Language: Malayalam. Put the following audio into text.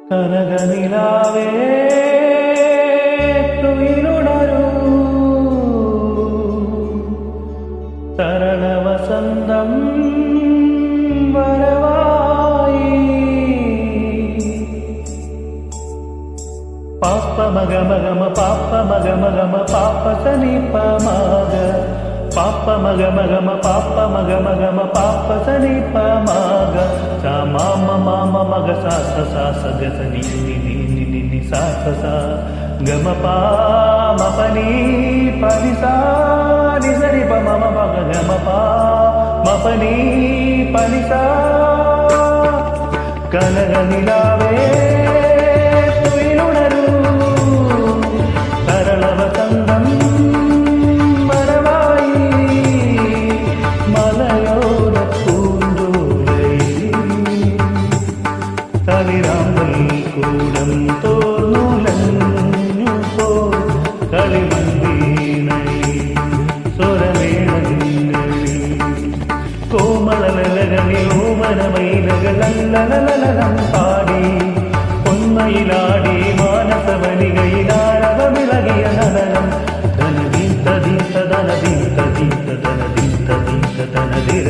കനകനിലാവേ തുയിലുണരൂ തരണവസന്തം വരവായി പാപ്പ മഗ മഗമ പാപ്പ മഗ മഗമ പാപ്പ സനിപ്പ മഗ പാപ്പ മഗ മഗമ പാപ്പ മഗ മഗമ പാപ്പ സനിപ്പ മഗ സ മാമ മാമ മഗ സ സ സ സ ഗ സ നി നി നി നി നി നി സ സ സ ഗ മ പ ಮ ಪ ನಿ ಪ ನಿ ಸ ನಿ ಸ ನಿ ಪ ಮ ಮ ಮ ಗ ಗ ಮ ಪ ಮ ಪ ನಿ ಪ ನಿ ಸ ಕನಗನಿಲಾವೇ തുയിലുണരൂ തരളവസന്തം വരവായി മലയോര പൂഞ്ചോലയിൽ തളിരാമ്പൽ കൂടം തോർന്നുലഞ്ഞു പോ കളിമൺവീണയിൽ സ്വരമേളങ്ങളിൽ കോമളലകളിൽ ഓമനമൈലകളല്ലലലലം പാടി പൊന്മയിലാടി മാനസവനികയിലാരവമിളകിയ നനനം ധനദീപ്ത ദീപ്ത ധനദീപ്ത ദീപ്ത ധനദീപ്ത ദീപ്ത ധനദിര